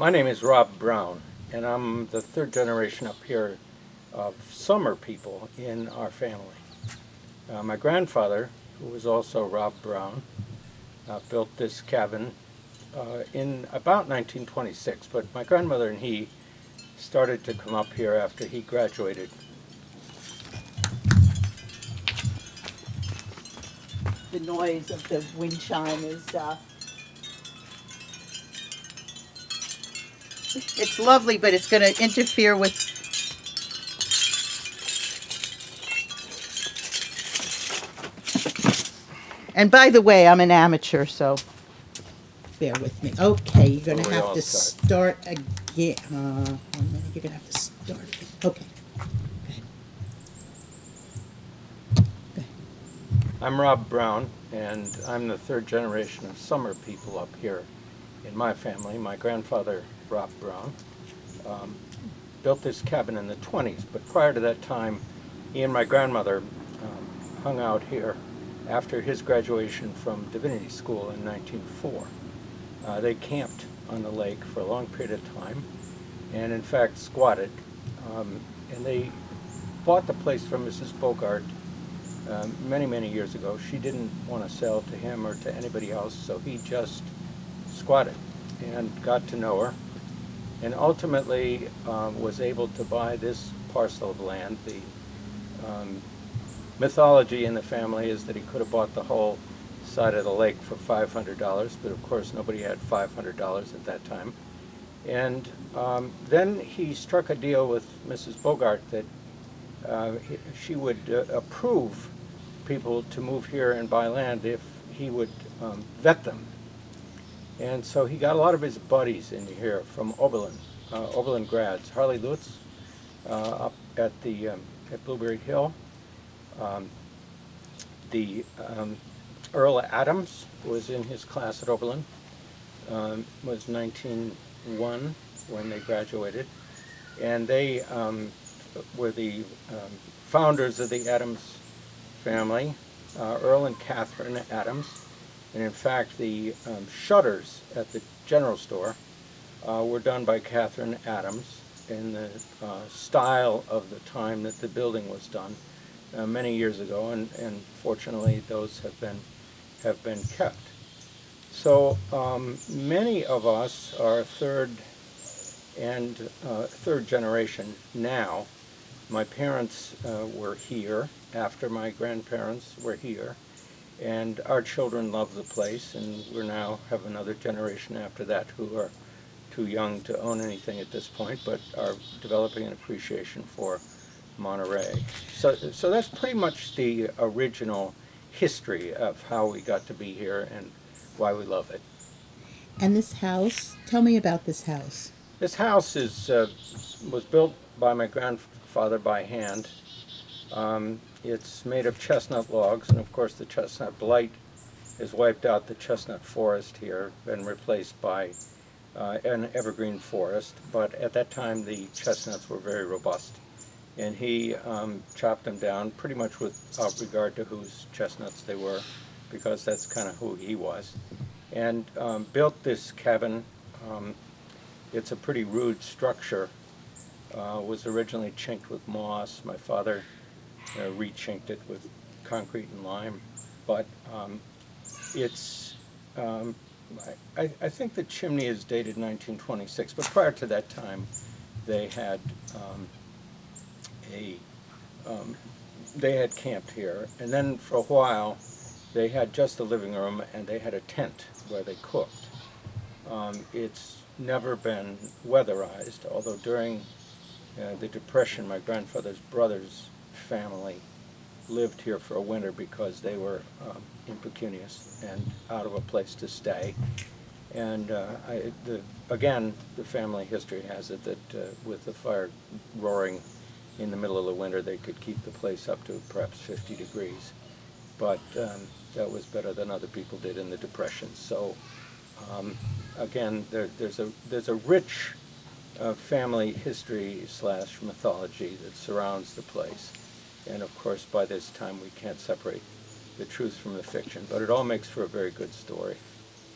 My name is Rob Brown, and I'm the third generation up here of summer people in our family. My grandfather, who was also Rob Brown, built this cabin in about 1926, but my grandmother and he started to come up here after he graduated. The noise of the wind chime is, it's lovely, but it's going to interfere with. And by the way, I'm an amateur, so bear with me. Okay, you're going Where to we have all to start. start again. 1 minute, you're going to have to start again. Okay. Go ahead. Go ahead. I'm Rob Brown, and I'm the third generation of summer people up here in my family. My grandfather, Rob Brown, um, built this cabin in the 20s, but prior to that time, he and my grandmother hung out here after his graduation from Divinity School in 1904. They camped on the lake for a long period of time, and in fact squatted. And they bought the place from Mrs. Bogart many, many years ago. She didn't want to sell to him or to anybody else, so he just squatted and got to know her, and ultimately was able to buy this parcel of land. The mythology in the family is that he could have bought the whole side of the lake for $500, but of course nobody had $500 at that time. And then he struck a deal with Mrs. Bogart that she would approve people to move here and buy land if he would vet them. And so he got a lot of his buddies in here from Oberlin, Oberlin grads. Harley Lutz up at Blueberry Hill. Um, the Earl Adams was in his class at Oberlin. Was 1901 when they graduated, and they were the founders of the Adams family, Earl and Catherine Adams. And in fact, the shutters at the general store were done by Catherine Adams in the style of the time that the building was done many years ago, and fortunately those have been kept. So many of us are third generation now. My parents were here after my grandparents were here, and our children love the place, and we now have another generation after that who are too young to own anything at this point, but are developing an appreciation for Monterey. So that's pretty much the original history of how we got to be here and why we love it. And this house, tell me about this house. This house was built by my grandfather by hand. It's made of chestnut logs, and of course the chestnut blight has wiped out the chestnut forest here, been replaced by an evergreen forest. But at that time the chestnuts were very robust, and he chopped them down pretty much without regard to whose chestnuts they were, because that's kind of who he was, and built this cabin. It's a pretty rude structure. Was originally chinked with moss. My father re-chinked it with concrete and lime, but it's I think the chimney is dated 1926, but prior to that time they had a they had camped here, and then for a while they had just the living room, and they had a tent where they cooked. It's never been weatherized, although during the Depression my grandfather's brother's family lived here for a winter because they were impecunious and out of a place to stay. And again, the family history has it that with the fire roaring in the middle of the winter, they could keep the place up to perhaps 50 degrees. But that was better than other people did in the Depression. So again, there's a rich family history / mythology that surrounds the place. And of course, by this time, we can't separate the truth from the fiction, but it all makes for a very good story.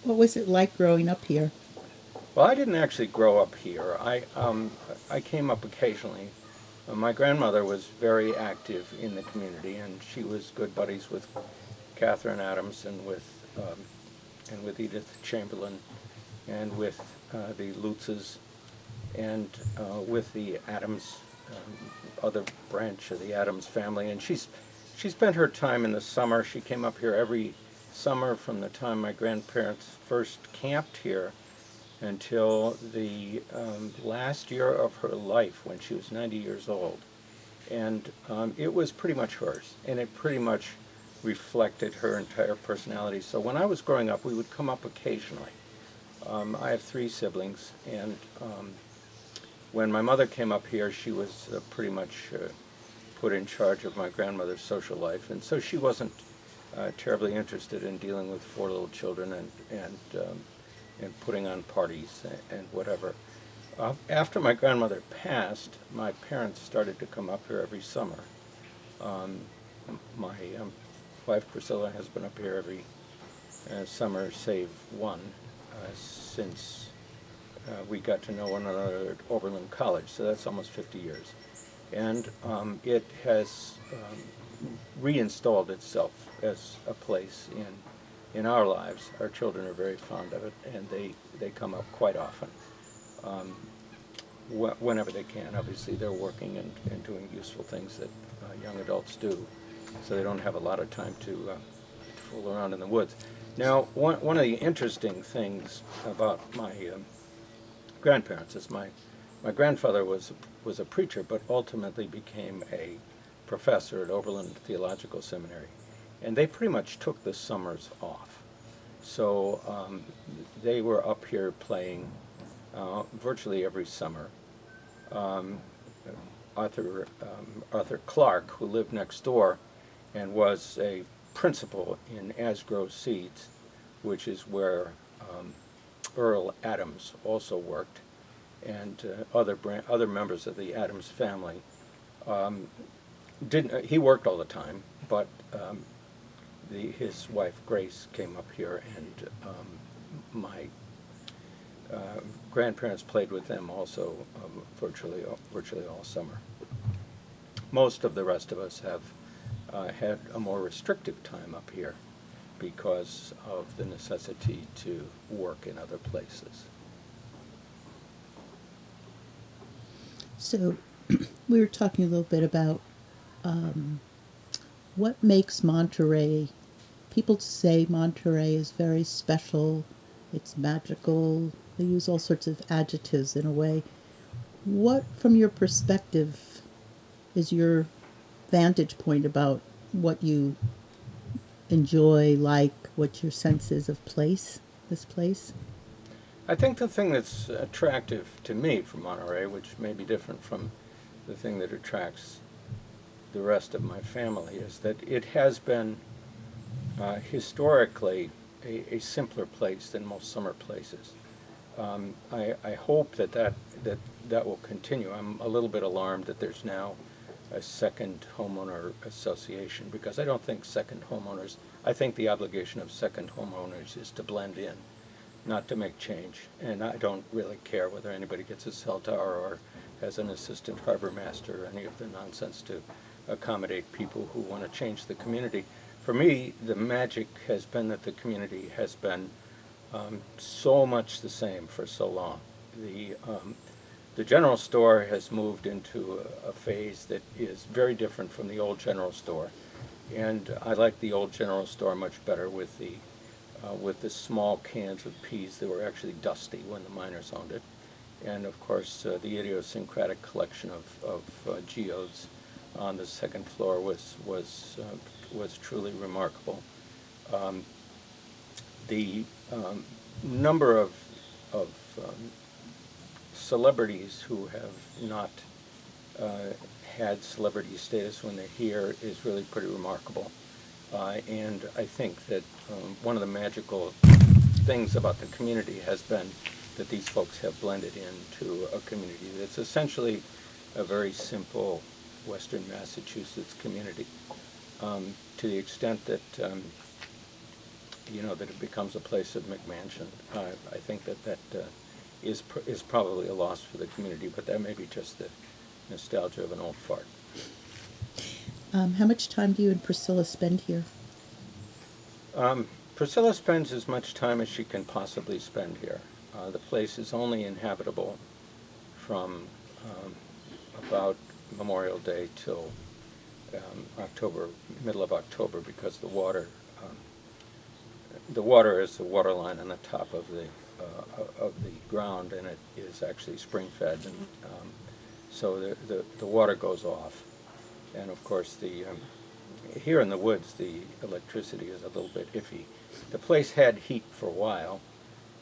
What was it like growing up here? Well, I didn't actually grow up here. I came up occasionally. My grandmother was very active in the community, and she was good buddies with Catherine Adams and with Edith Chamberlain and with the Lutzes and with the Adams, other branch of the Adams family. And she spent her time in the summer. She came up here every summer from the time my grandparents first camped here until the last year of her life when she was 90 years old. And it was pretty much hers, and it pretty much reflected her entire personality. So when I was growing up, we would come up occasionally. I have 3 siblings, and when my mother came up here, she was pretty much put in charge of my grandmother's social life, and so she wasn't terribly interested in dealing with 4 little children and putting on parties and whatever. After my grandmother passed, my parents started to come up here every summer. My wife Priscilla has been up here every summer save one since we got to know one another at Oberlin College, so that's almost 50 years. And it has reinstalled itself as a place in our lives. Our children are very fond of it, and they come up quite often. Whenever they can. Obviously, they're working and doing useful things that young adults do, so they don't have a lot of time to fool around in the woods. Now, one of the interesting things about my grandparents is my grandfather was a preacher, but ultimately became a professor at Oberlin Theological Seminary, and they pretty much took the summers off. So they were up here playing virtually every summer. Arthur Clark, who lived next door and was a principal in Asgrow Seeds, which is where Earl Adams also worked, and other members of the Adams family. He worked all the time, but his wife Grace came up here, and my grandparents played with them also virtually all summer. Most of the rest of us have had a more restrictive time up here because of the necessity to work in other places. So we were talking a little bit about what makes Monterey. People say Monterey is very special, it's magical. They use all sorts of adjectives in a way. What, from your perspective, is your vantage point about what you enjoy, like, what your sense is of this place? I think the thing that's attractive to me from Monterey, which may be different from the thing that attracts the rest of my family, is that it has been historically a simpler place than most summer places. I hope that will continue. I'm a little bit alarmed that there's now a second homeowner association, because I don't think I think the obligation of second homeowners is to blend in, not to make change. And I don't really care whether anybody gets a cell tower or has an assistant harbor master or any of the nonsense to accommodate people who want to change the community. For me, the magic has been that the community has been so much the same for so long. The general store has moved into a phase that is very different from the old general store, and I like the old general store much better with the small cans of peas that were actually dusty when the miners owned it, and of course the idiosyncratic collection of geodes on the second floor was truly remarkable. The number of celebrities who have not had celebrity status when they're here is really pretty remarkable. And I think that one of the magical things about the community has been that these folks have blended into a community that's essentially a very simple Western Massachusetts community, to the extent that that it becomes a place of McMansion. I think that is probably a loss for the community, but that may be just the nostalgia of an old fart. How much time do you and Priscilla spend here? Priscilla spends as much time as she can possibly spend here. The place is only inhabitable from about Memorial Day till October, middle of October, because the water is the water line on the top of the ground, and it is actually spring fed, and so the water goes off, and of course here in the woods the electricity is a little bit iffy. The place had heat for a while.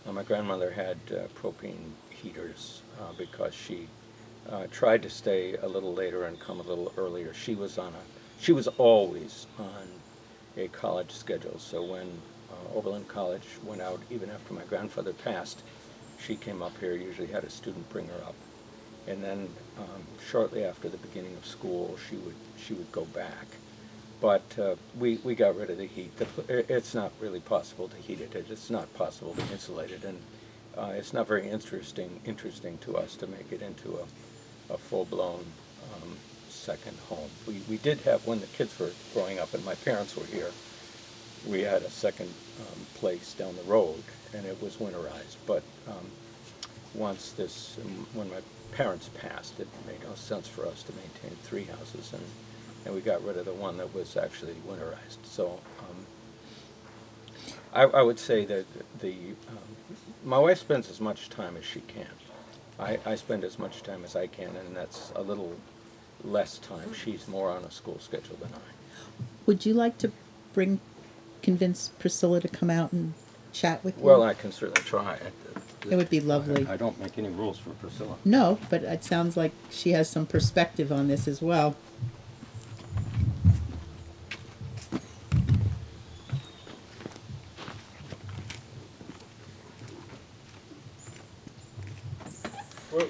My grandmother had propane heaters because she tried to stay a little later and come a little earlier. She was always on a college schedule. So when Oberlin College went out, even after my grandfather passed, she came up here. Usually had a student bring her up, and then shortly after the beginning of school, she would go back. But we got rid of the heat. It's not really possible to heat it. It's not possible to insulate it, and it's not very interesting to us to make it into a full-blown second home. We did have, when the kids were growing up and my parents were here, we had a second place down the road, and it was winterized. But when my parents passed, it made no sense for us to maintain three houses, and we got rid of the one that was actually winterized. So I would say that my wife spends as much time as she can. I spend as much time as I can, and that's a little less time. She's more on a school schedule than I. Would you like to convince Priscilla to come out and chat with you? Well, I can certainly try. It would be lovely. I don't make any rules for Priscilla. No, but it sounds like she has some perspective on this as well.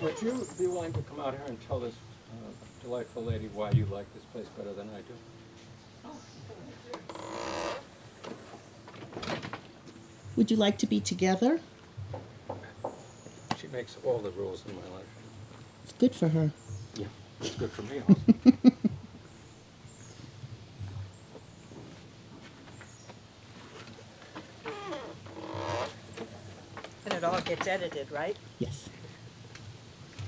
Would you be willing to come out here and tell this delightful lady why you like this place better than I do? Would you like to be together? She makes all the rules in my life. It's good for her. Yeah, it's good for me also. And it all gets edited, right? Yes.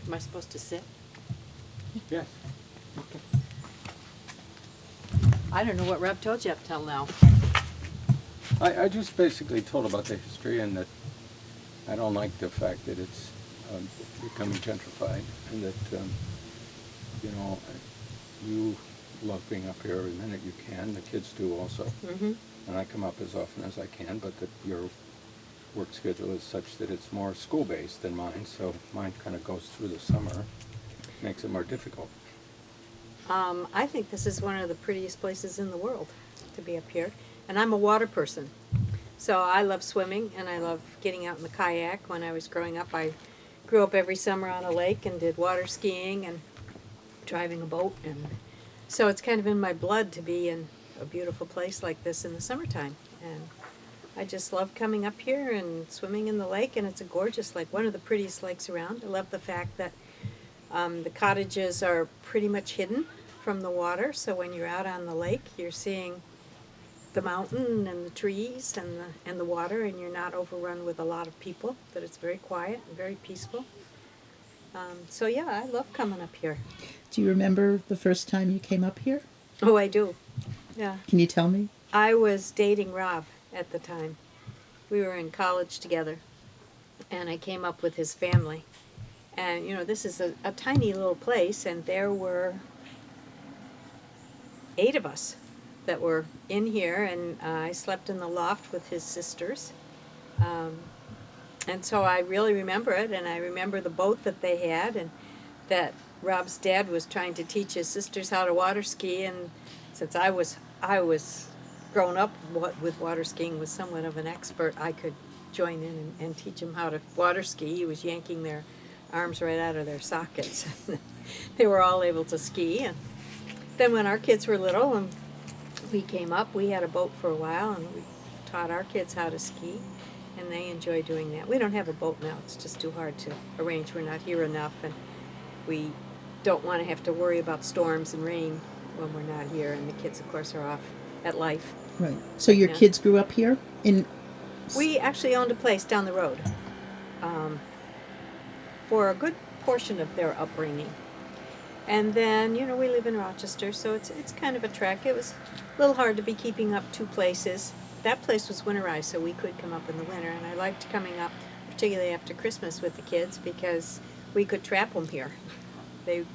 Am I supposed to sit? Yes. I don't know what Rob told you up till now. I just basically told about the history, and that I don't like the fact that it's becoming gentrified, and that you love being up here every minute you can. The kids do also, and I come up as often as I can. But that your work schedule is such that it's more school-based than mine, so mine kind of goes through the summer, makes it more difficult. I think this is one of the prettiest places in the world to be up here. And I'm a water person. So I love swimming, and I love getting out in the kayak. When I was growing up, I grew up every summer on a lake and did water skiing and driving a boat. And so it's kind of in my blood to be in a beautiful place like this in the summertime. And I just love coming up here and swimming in the lake, and it's a gorgeous lake, one of the prettiest lakes around. I love the fact that the cottages are pretty much hidden from the water, so when you're out on the lake, you're seeing the mountain and the trees and the water, and you're not overrun with a lot of people, that it's very quiet and very peaceful. So yeah, I love coming up here. Do you remember the first time you came up here? Oh, I do. Yeah. Can you tell me? I was dating Rob at the time. We were in college together, and I came up with his family. And, this is a tiny little place, and there were 8 of us that were in here, and I slept in the loft with his sisters. And so I really remember it, and I remember the boat that they had, and that Rob's dad was trying to teach his sisters how to water ski, and since I was grown up with water skiing, was somewhat of an expert, I could join in and teach them how to water ski. He was yanking their arms right out of their sockets. They were all able to ski, and then when our kids were little and we came up, we had a boat for a while, and we taught our kids how to ski. and they enjoy doing that. We don't have a boat now. It's just too hard to arrange. We're not here enough, and we don't want to have to worry about storms and rain when we're not here. And the kids, of course, are off at life. Right. So your Yeah. kids grew up here in. We actually owned a place down the road for a good portion of their upbringing. And then, you know, we live in Rochester, so it's kind of a trek. It was a little hard to be keeping up two places. That place was winterized, so we could come up in the winter, and I liked coming up, particularly after Christmas with the kids, because we could trap them here. They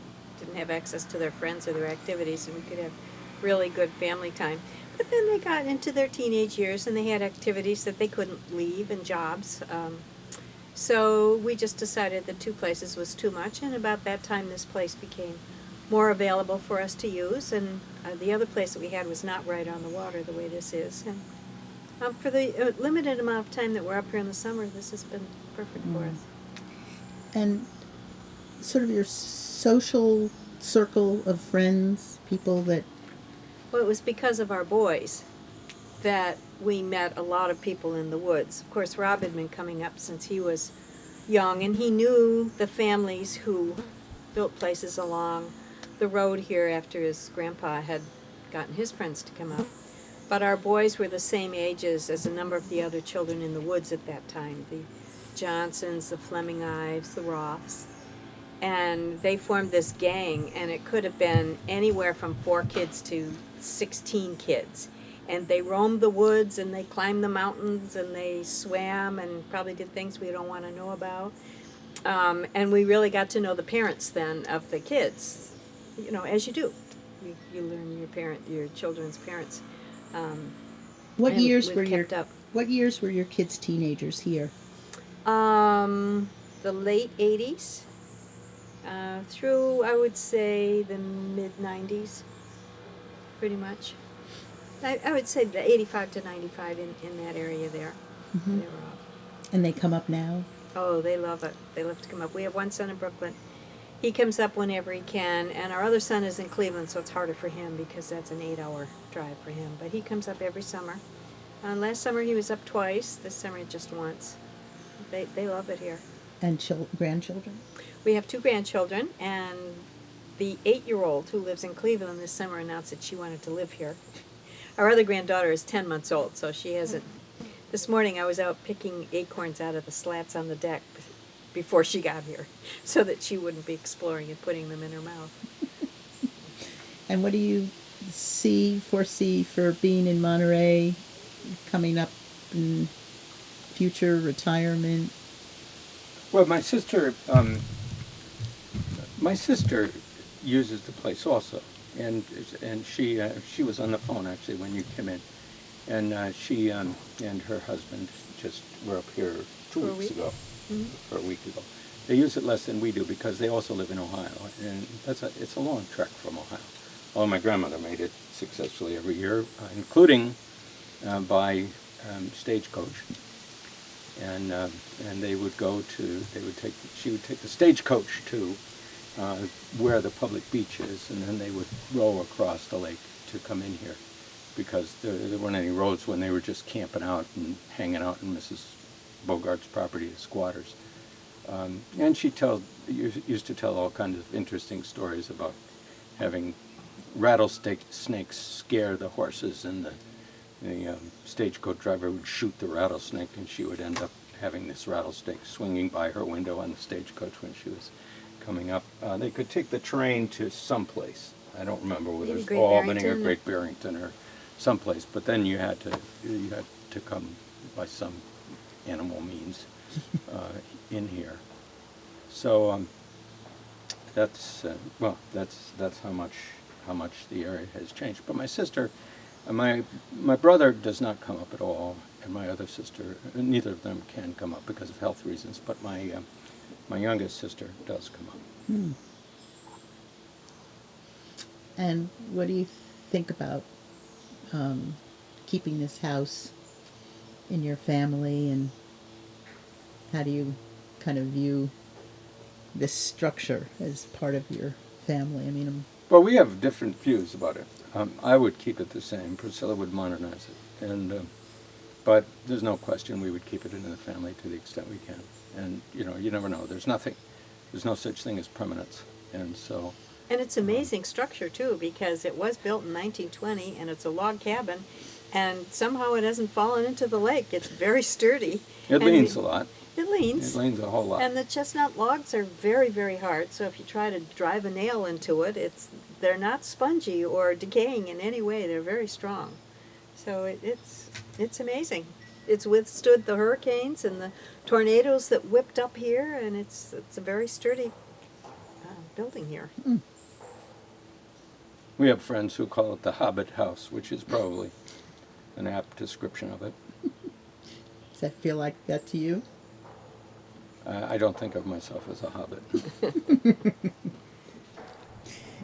didn't have access to their friends or their activities, and we could have really good family time. But then they got into their teenage years, and they had activities that they couldn't leave and jobs. So we just decided that two places was too much, and about that time this place became more available for us to use, and the other place that we had was not right on the water the way this is. And for the limited amount of time that we're up here in the summer, this has been perfect for us. And sort of your social circle of friends, people that. Well, it was because of our boys that we met a lot of people in the woods. Of course, Rob had been coming up since he was young, and he knew the families who built places along the road here after his grandpa had gotten his friends to come up. But our boys were the same ages as a number of the other children in the woods at that time, the Johnsons, the Fleming Ives, the Roths. And they formed this gang, and it could have been anywhere from 4 kids to 16 kids. And they roamed the woods, and they climbed the mountains, and they swam, and probably did things we don't want to know about. And we really got to know the parents then of the kids, you know, as you do. You learn your children's parents. What And years we've were your kept up. What years were your kids teenagers here? The late 80s through, I would say, the mid 90s, pretty much. I would say the 85 to 95 in that area there. They were off. And they come up now? Oh, they love it. They love to come up. We have one son in Brooklyn. He comes up whenever he can, and our other son is in Cleveland, so it's harder for him because that's an 8-hour drive for him. But he comes up every summer. Last summer he was up twice. This summer just once. They love it here. And grandchildren? We have 2 grandchildren, and the 8-year-old who lives in Cleveland this summer announced that she wanted to live here. Our other granddaughter is 10 months old, so she hasn't. This morning I was out picking acorns out of the slats on the deck before she got here, so that she wouldn't be exploring and putting them in her mouth. And what do you foresee for being in Monterey coming up in future retirement? Well, my sister uses the place also, and she was on the phone actually when you came in, and she and her husband just were up here For a week? for a week ago. They use it less than we do because they also live in Ohio, and it's a long trek from Ohio. Well, my grandmother made it successfully every year, including by stagecoach. And she would take the stagecoach to where the public beach is, and then they would row across the lake to come in here, because there weren't any roads when they were just camping out and hanging out in Mrs. Bogart's property as squatters. And she used to tell all kinds of interesting stories about having rattlesnakes scare the horses, and the stagecoach driver would shoot the rattlesnake, and she would end up having this rattlesnake swinging by her window on the stagecoach when she was coming up. They could take the train to someplace. I don't remember whether it Maybe was Great Albany or Barrington. Great Barrington or someplace, but then you had to come by some animal means in here. So that's how much the area has changed. But my sister, my brother does not come up at all, and my other sister, neither of them can come up because of health reasons. But my youngest sister does come up. And what do you think about keeping this house in your family, and how do you kind of view this structure as part of your family? I mean, Well, we have different views about it. I would keep it the same. Priscilla would modernize it, But there's no question we would keep it in the family to the extent we can. And, you know, you never know. There's no such thing as permanence. And so, And it's amazing structure too, because it was built in 1920 and it's a log cabin, and somehow it hasn't fallen into the lake. It's very sturdy. it And leans a lot. It leans. It leans a whole lot. And the chestnut logs are very, very hard. So if you try to drive a nail into it, they're not spongy or decaying in any way. They're very strong. So it's amazing. It's withstood the hurricanes and the tornadoes that whipped up here, and it's a very sturdy building here. We have friends who call it the Hobbit House, which is probably an apt description of it. Does that feel like that to you? I don't think of myself as a hobbit.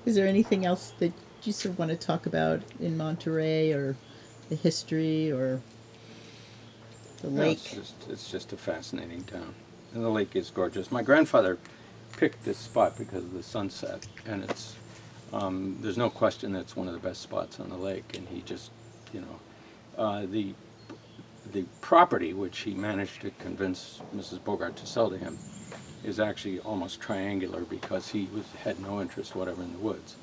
Is there anything else that you sort of want to talk about in Monterey, or the history, or the No, lake? it's just a fascinating town. And the lake is gorgeous. My grandfather picked this spot because of the sunset, and it's there's no question that it's one of the best spots on the lake. And he just, you know, the property which he managed to convince Mrs. Bogart to sell to him is actually almost triangular, because he had no interest whatever in the woods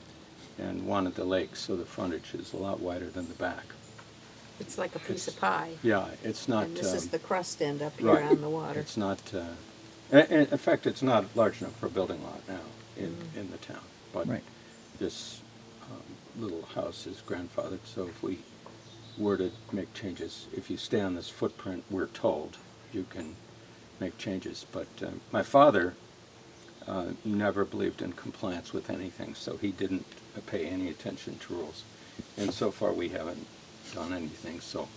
and wanted the lake, so the frontage is a lot wider than the back. It's like a piece of pie. Yeah, it's not. And this is the crust end up here Right. on the water. It's not, in fact, it's not large enough for a building lot now in the town. But Right. this little house is grandfathered, so if we were to make changes, if you stay on this footprint, we're told, you can make changes. But my father never believed in compliance with anything, so he didn't pay any attention to rules. And so far, we haven't done anything, so,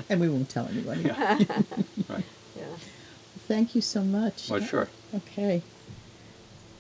And we won't tell anyone. yeah. Right. Yeah. Thank you so much. Well, sure. Okay.